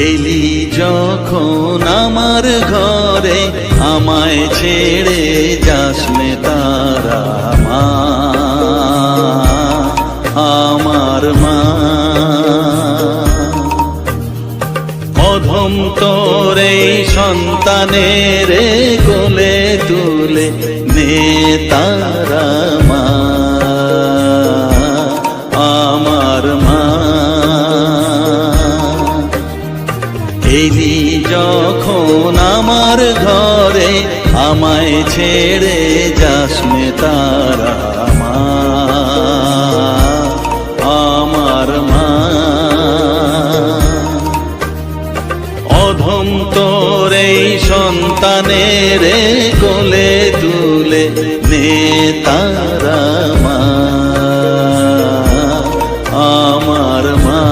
এলি যখন আমার ঘরে আমায় ছেড়ে যাসনে তারা মা, আমার মা। অধম তোর এই সন্তানের কোলে তুলে নে তারা মা, আমার মা। এলি যখন আমার ঘরে আমায় ছেড়ে যাসনে তারা মা, আমার মা। অধম তোর এই সন্তানের কোলে তুলে নে তারা মা, আমার মা।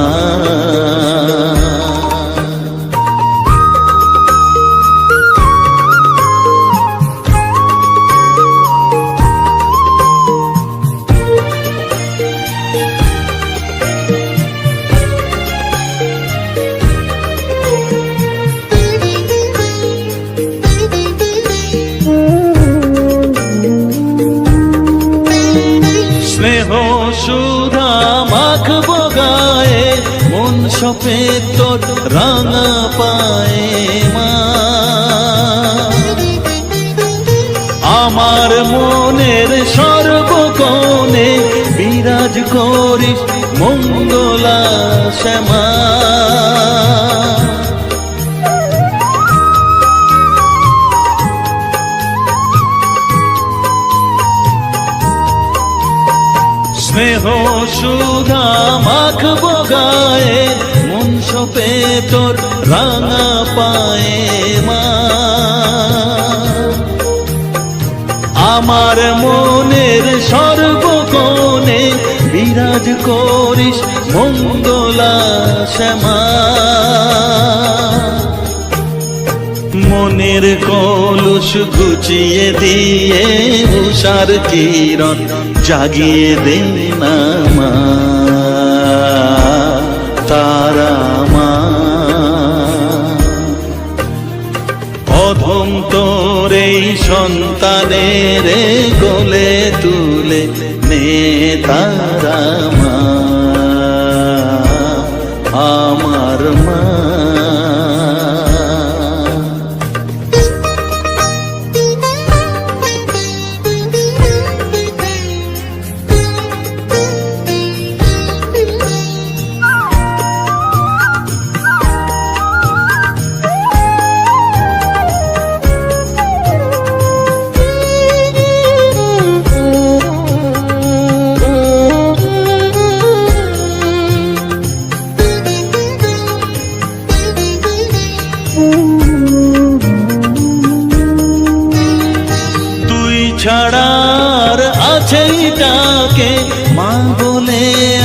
স্নেহ সুধা মাখবো গায়ে, মন সফেদ তোর রাঙা পায়ে মা। আমার মনের সর্বকোণে বিরাজ করিস মঙ্গলা শ্যামা। স্নেহ সুধা মাখবো গায়ে, মন সপে তোর রাঙা পায়ে মা। আমার মনের সর্বকোণে বিরাজ করিস মঙ্গলা শ্যামা। মনের কলুষ ঘুচিয়ে দিয়ে উষার কিরণ জাগিয়ে দে না মা, তারা মা। অধম তোর এই সন্তানের কোলে তুলে নে তারা মা, আমার মা। ছাড়ার আছে ডাকে মা বলে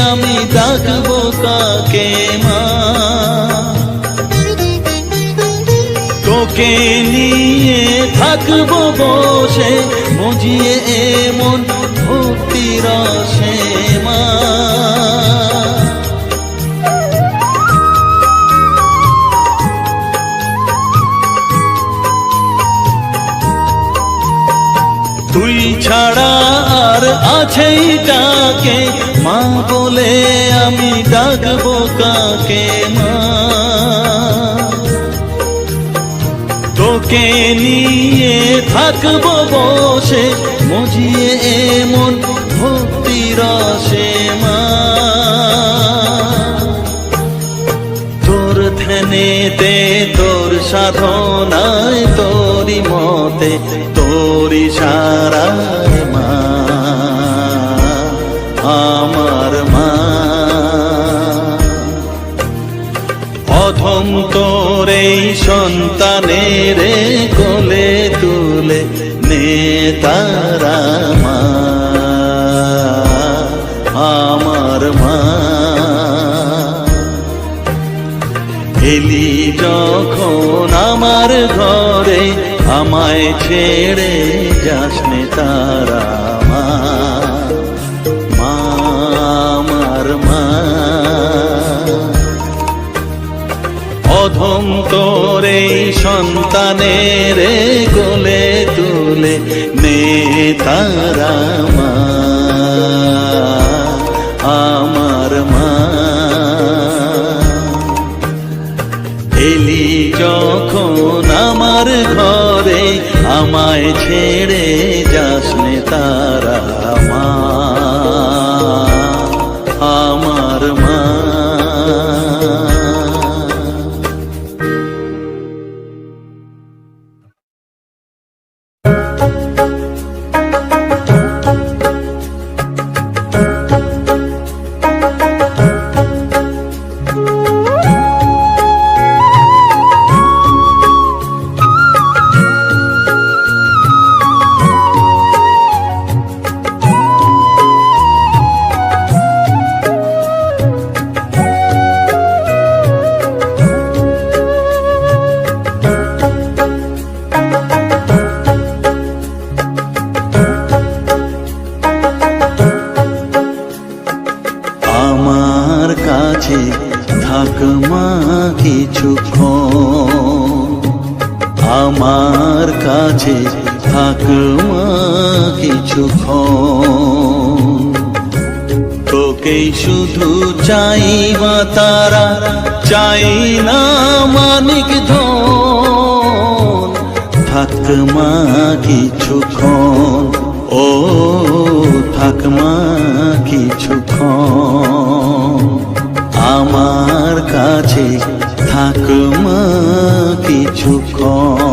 আমি ডাকবো কাকে মা। তোকে নিয়ে থাকবো বসে মজিয়ে এমন ভক্তি রসে মা। তুই ছাড়া আর আছেই ডাকে মা বলে আমি ডাকবো কাকে মা। তোকে নিয়ে থাকবো বসে মজিয়ে এমন ভক্তি রসে মা। তোর ধ্যানেতে তোর সাধনায় তোরি মতে তোরি সারায় মা, আমার মা। অধম তোর এই সন্তানের কোলে তুলে নে তারা মা, আমার মা। এলি যখন আমার ঘরে আমায় ছেড়ে যাসনে তারা মা, আমার মা। অধম তোরে সন্তানের কোলে তুলে নে তারা মা, আমার মা। এলি যখন আমার ঘরে আমায় ছেড়ে যাস নে তারা মা, আমার মা। থাক মা কিছুক্ষণ, আমার কাছে থাক মা কিছুক্ষণ। তোকেই শুধু চাই মা তারা, চাই না মানিক ধন। থাক মা কিছুক্ষণ, ও থাক মা কিছুক্ষণ, আমার কাছে থাক মা কিছুক্ষণ।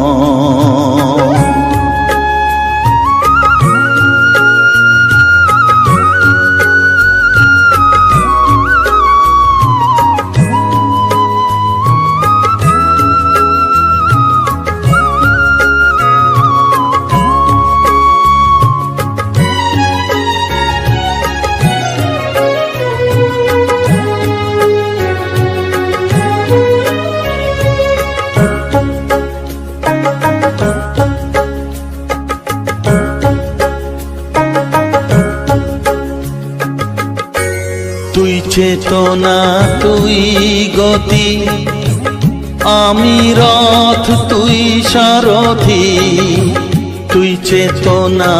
তুই চেতনা তুই গতি, আমি রথ তুই সারথি। তুই চেতনা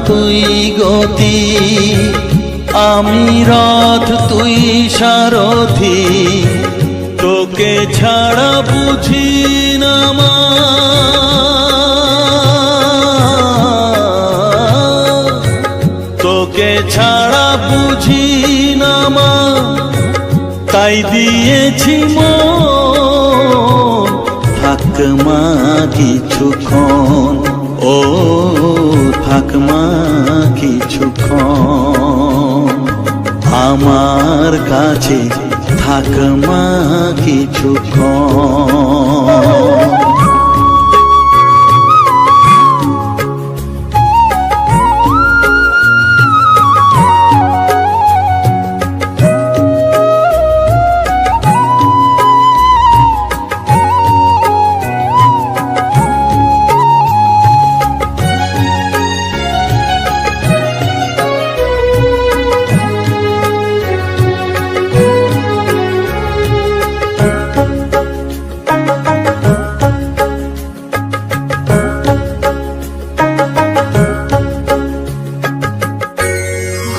তুই গতি, আমি রথ তুই সারথি। তোকে ছাড়া বুঝি না মা, তোকে ছাড়া বুঝি না মা, তাই দিয়েছি মন। থাক মা কিছুক্ষণ, ও থাক মা কিছুক্ষণ, আমার কাছে থাক মা কিছুক্ষণ।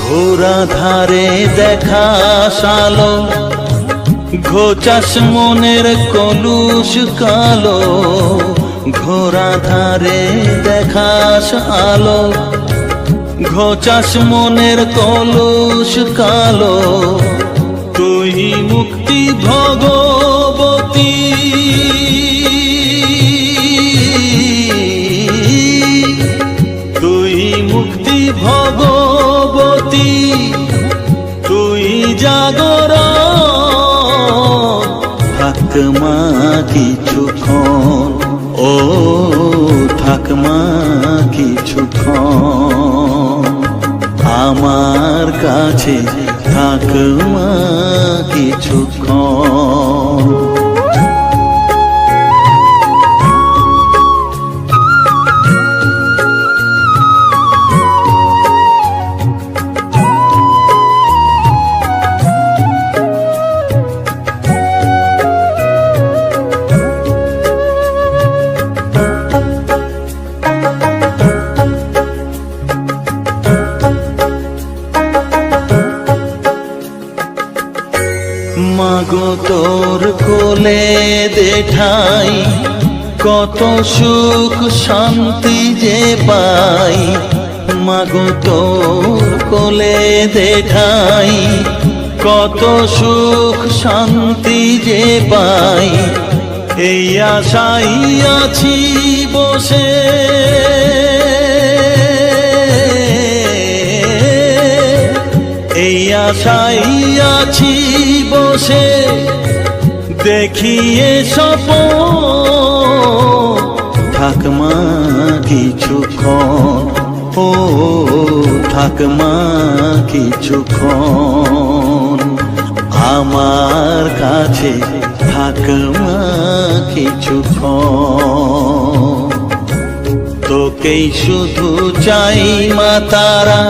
ঘোরা ধারে দেখা সালো, ঘোচাস মনের কলুষ কালো। ঘোরা ধারে দেখাস আলো, ঘোচাস মনের কলুষ কালো। তুই মুক্তি ভগবতী, তুই মুক্তি ভগবতী, তুই জাগরণ। থাক মা কিছুক্ষণ, ও থাক মা কিছুক্ষণ, আমার কাছে থাক মা কিছুক্ষণ। কোলে দেঠাই কত সুখ শান্তি যে পাই মাগো তোর কোলে দেঠাই কত সুখ শান্তি যে পাই এই আশাই আছি বসে এই আশাই আছি বসে দেখিয়ে স্বপন থাক মা কিছুক্ষণ ও থাক মা কিছুক্ষণ আমার কাছে থাক মা কিছুক্ষণ তোকেই শুধু চাই মা তারা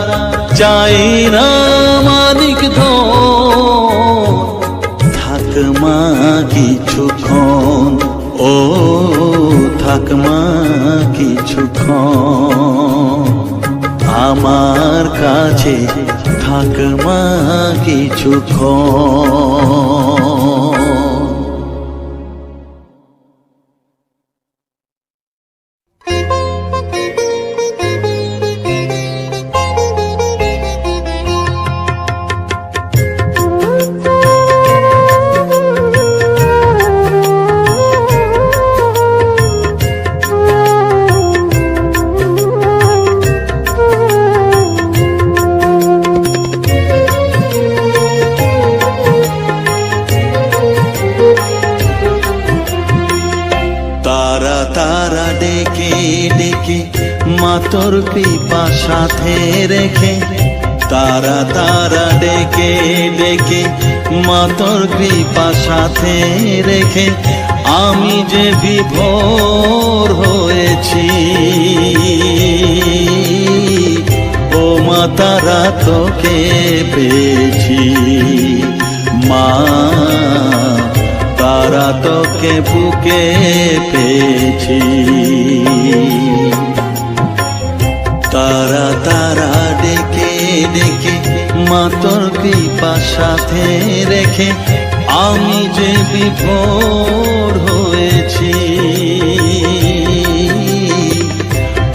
চাই না মানিক ধন থাক মা কিছুক্ষণ ও থাক মা কিছুক্ষণ আমার কাছে থাক মা কিছুক্ষণ তোর কৃপা সাথে রেখে তারা তারা ডেকে ডেকে মা তোর কৃপা সাথে রেখে আমি যে বিভোর হয়েছি ও মা তারা তোকে পেয়েছি মা তারা তোকে বুকে পেয়েছি তারা তারা ডেকে ডেকে মা তোর কৃপা সাথে রেখে আমি যে বিভোর হয়েছি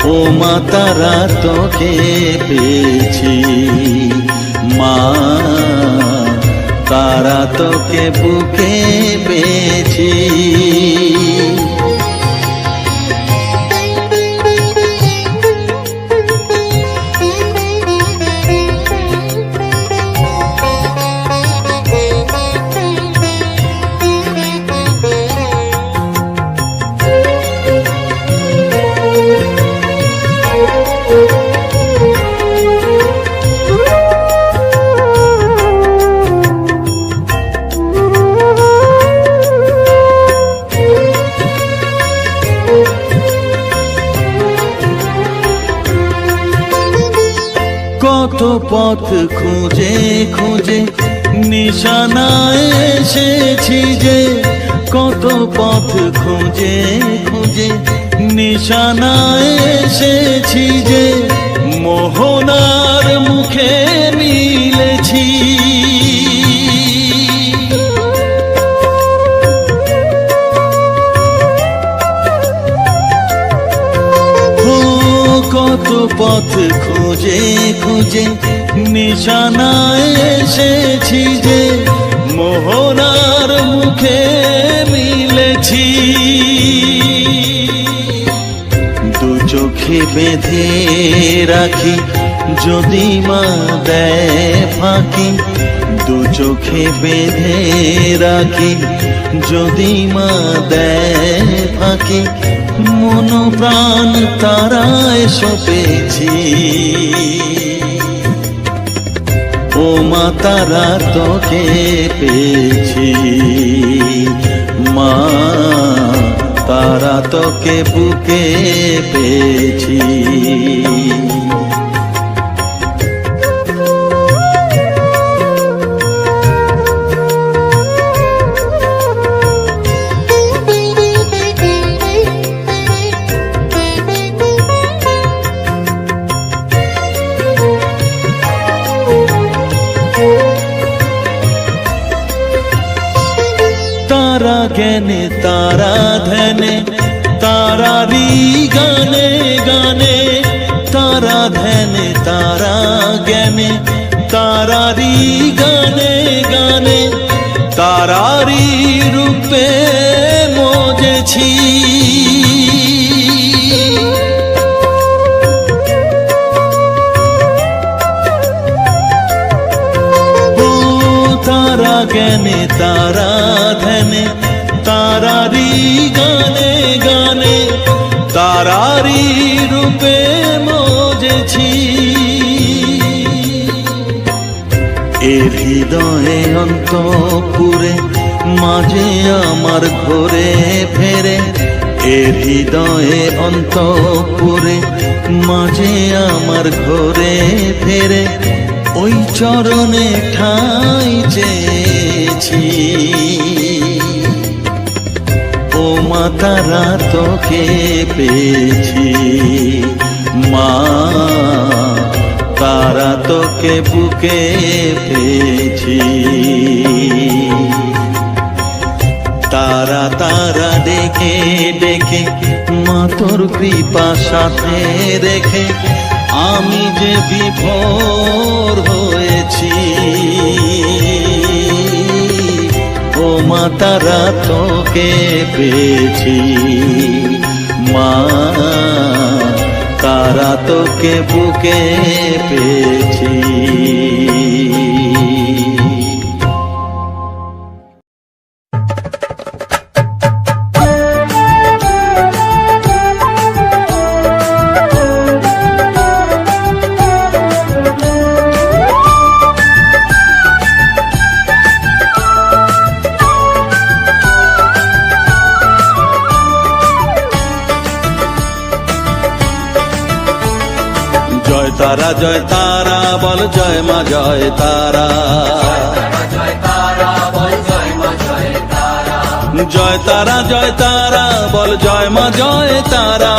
ও মা তারা তোকে পেয়েছি মা তারা তোকে বুকে পেয়েছি কত পথ খুঁজে খুঁজে নিশানায় এসেছি যে কত পথ খুঁজে খুঁজে নিশানায় এসেছি যে মোহনার মুখে মিলেছি কত পথ খুঁজে খুঁজে নিশানায় এসেছি যে মোহনার মুখে মিলেছি দু চোখে বেঁধে রাখি যদি মা দেয় ফাঁকি দু চোখে বেঁধে রাখি যদি মা দেয় ফাঁকি মন প্রাণ তারায় সপেছি ও মা তারা তোকে পেয়েছি মা তারা তোকে বুকে পেয়েছি তারা জ্ঞানে তারা ধ্যানে, তারারি গানে গানে, তারা ধ্যানে তারা জ্ঞানে, তারারি গানে গানে, তারারি রূপে মজেছি। তারা জ্ঞানে তারা ধ্যানে, তারারি গানে গানে, তারারি রূপে মজেছি। এর হৃদয়ে অন্তপুরে মাঝে আমার ঘরে ফেরে, এর হৃদয়ে অন্তপুরে মাঝে আমার ঘরে ফেরে, ওই চরণে ঠাঁই চেয়েছি। ও মা তারা তোকে পেয়েছি, মা তারা তোকে বুকে পেয়েছি। তারা তারা ডেকে ডেকে মা তোর কৃপা সাথে রেখে আমি যে বিভোর হয়েছি। ও মা তারা তোকে পেয়েছি, মা তারা তোকে বুকে পেয়েছি। তারা জয় তারা বল জয় মা জয় তারা, জয় তারা জয় তারা বল জয় মা জয় তারা,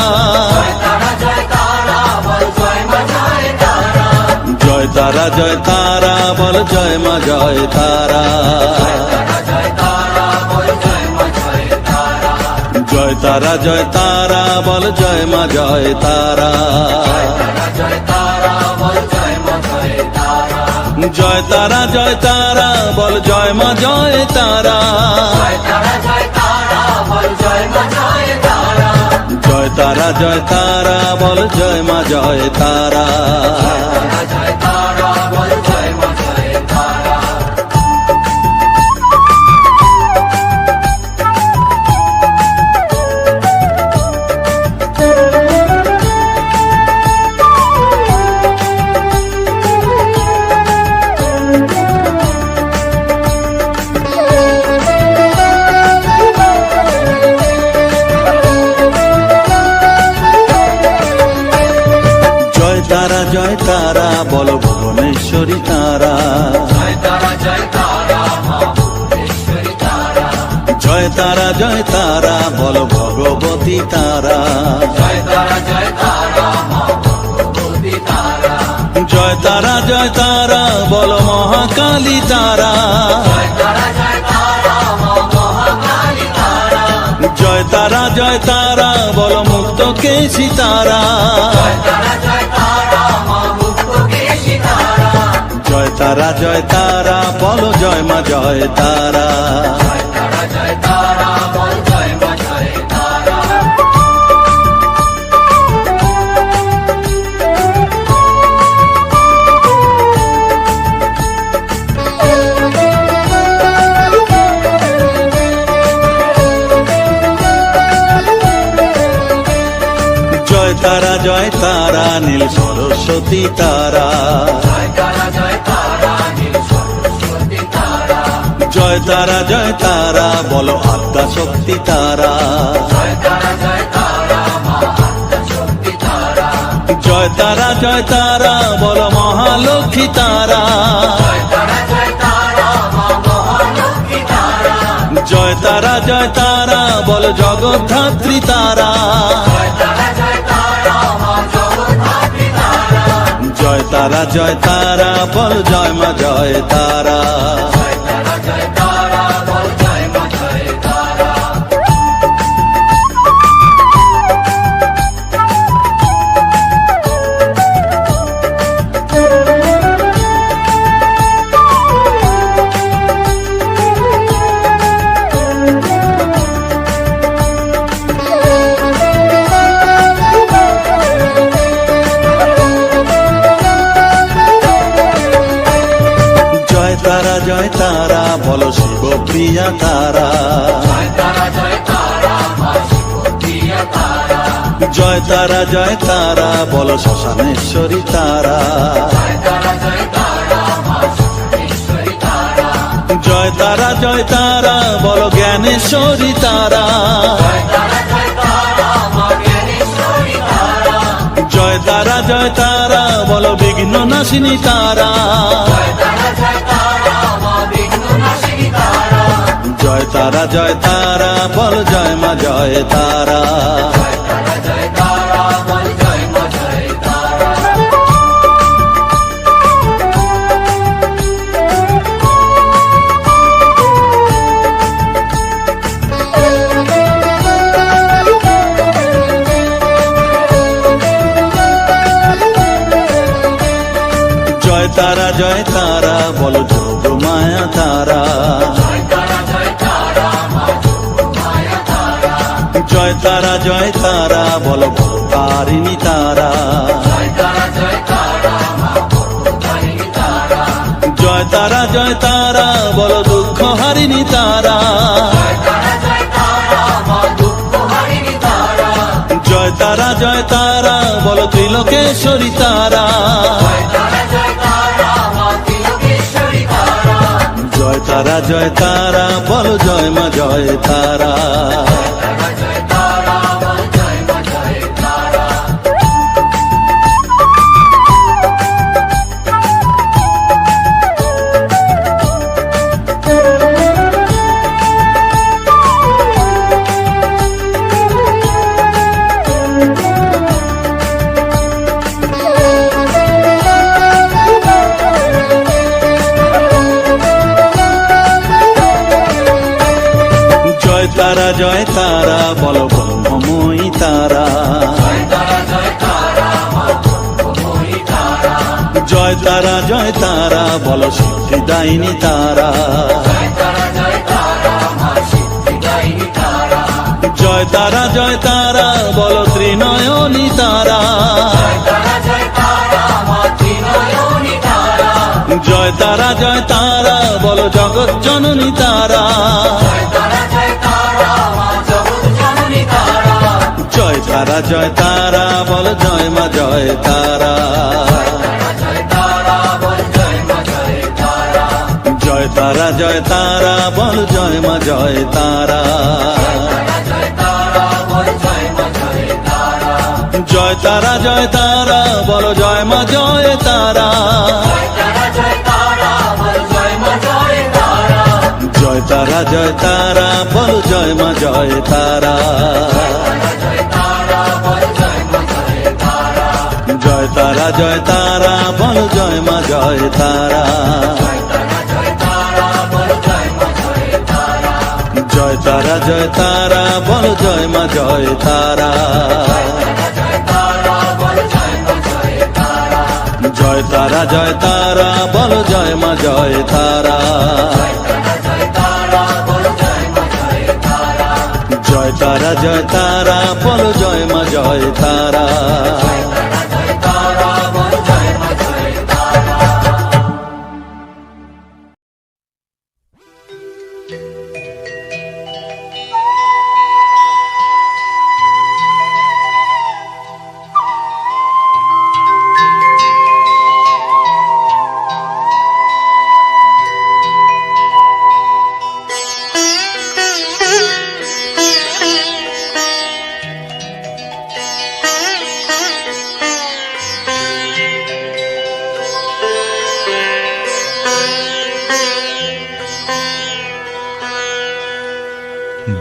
জয় তারা জয় তারা বল জয় মা জয় তারা, জয় তারা জয় তারা বল জয় মা জয় তারা, জয় তারা জয় তারা বল জয় মা জয় তারা, জয় তারা জয় তারা বল জয় মা জয় তারা। তারা জয় তারা বল ভুবনেশ্বরী তারা, জয় তারা জয় তারা বল ভগবতী তারা, জয় তারা জয় তারা বল মহাকালী তারা, জয় তারা জয় তারা বল মুক্ত কেশী তারা, জয় তারা জয় তারা বল জয় মা জয় তারা। জয় তারা জয় তারা নীল সরস্বতী তারা, জয় তারা জয় তারা বল আদ্যা শক্তি তারা, জয় তারা জয় তারা বল মহালক্ষ্মী তারা, জয় তারা জয় তারা বল জগদ্ধাত্রী তারা, জয় তারা জয় তারা বল জয় মা জয় তারা, জয় তারা জয় তারা বল জয় মা জয় তারা। জয় তারা বলো শ্মশানেশ্বরী তারা। জয় তারা বলো জ্ঞানেশ্বরী তারা। জয় তারা বলো বিঘ্ন নাশিনী তারা। জয় তারা বলো জয় মা জয় তারা। জয় তারা বলো যোগ মায়া তারা। জয় তারা বলো ভবতারিণী তারা। জয় তারা বলো দুঃখ হারিণী তারা। জয় তারা বলো ত্রিলোকেশ্বরী তারা। জয় তারা বলো জয় মা জয় তারা। জয় তারা বলো ব্রহ্মময়ী তারা। জয় তারা বলো সিদ্ধিদায়িনী তারা। জয় তারা বলো ত্রিনয়নী তারা। জয় তারা বলো জগৎ জননী তারা। জয় তারা বলো জয় মা জয় তারা। জয় তারা বলো জয় মা জয় তারা। জয় তারা বলো জয় মা জয় তারা। জয় তারা বলো জয় মা জয় তারা। জয় তারা বলো জয় মা জয় তারা। জয় তারা বলো জয় মা জয় তারা। জয় তারা বলো জয় মা জয় তারা। জয় তারা বলো জয় মা জয় তারা।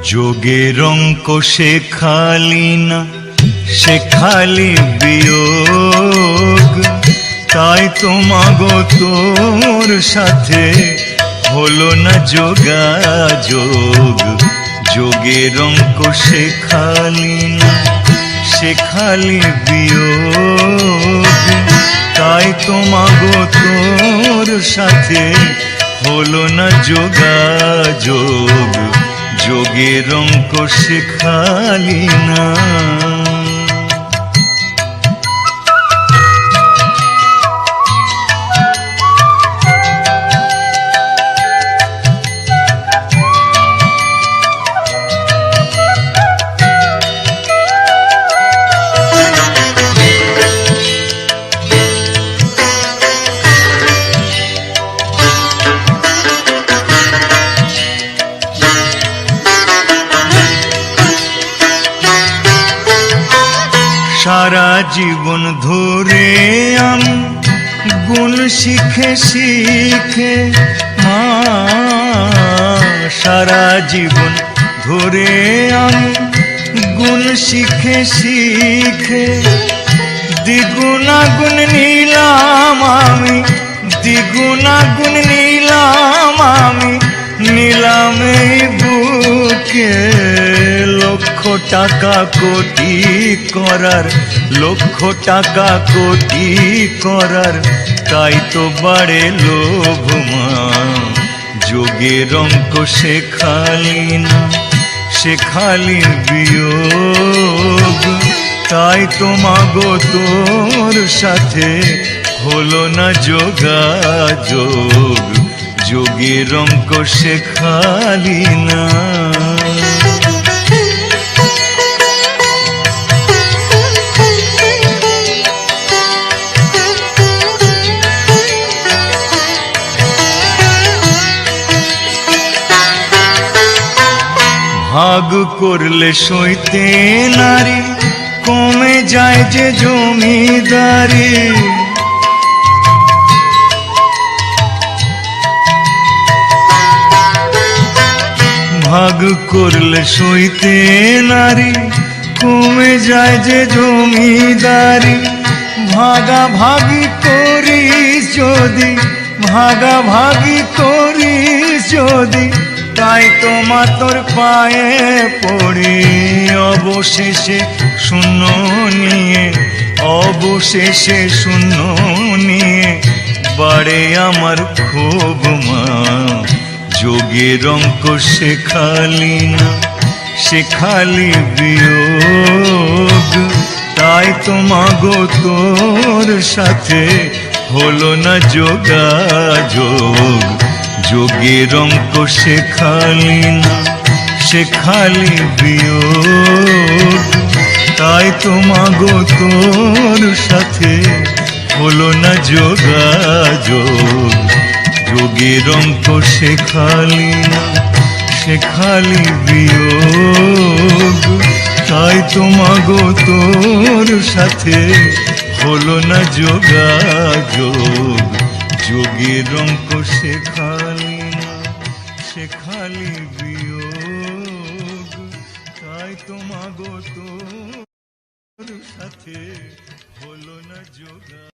যোগের অঙ্ক শেখালি না, শেখালি বিয়োগ, তাই তোমাগো তোর সাথে হলো না যোগাযোগ। যোগের অঙ্ক শেখালি না, শেখালি বিয়োগ, তাই তোমাগো তোর সাথে হলো না যোগাযোগ। যোগের অঙ্ক শেখালি না। সারা জীবন ধরে আমি গুণ শিখে শিখে মা, সারা জীবন ধরে আমি গুণ শিখে শিখে দ্বিগুণাগুণ নিলাম আমি, দ্বিগুণাগুণ নিলাম আমি, নিলাম এই বুকে। লক্ষ টাকা কোটি করার, লক্ষ টাকা কোটি করার, তাই তো বাড়ে লোভ মা। যোগের অঙ্ক শেখালি না, শেখালি বিয়োগ, তাই তো মাগো তোর সাথে হলো না যোগাযোগ। যোগের অঙ্ক শেখালি না। ভাগ করলে সইতে নারী, কমে যায় যে জমিদারি। ভাগ করলে সইতে নারী, কমে যায় যে জমিদারি। ভাগাভাগি করিস যদি, ভাগাভাগি করিস যদি, তাই তো মা তোর পায়ে পড়ি। অবশেষে শূন্য নিয়ে, অবশেষে শূন্য নিয়ে বাড়ে আমার ক্ষোভ মা। যোগের অঙ্ক শেখালি না, শেখালি বিয়োগ, তাই তো মাগো তোর সাথে হলো না যোগাযোগ। যোগের অঙ্ক শেখালি না, শেখালি বিয়োগ, তাই তো মাগো তোর সাথে হলো না যোগাযোগ। যোগের অঙ্ক শেখালি না, শেখালি বিয়োগ, তাই তো মাগো তোর সাথে হলো না যোগাযোগ। যোগের অঙ্ক শেখালি না, শেখালি বিয়োগ, তাই তো মাগো তোর সাথে হলো না যোগাযোগ।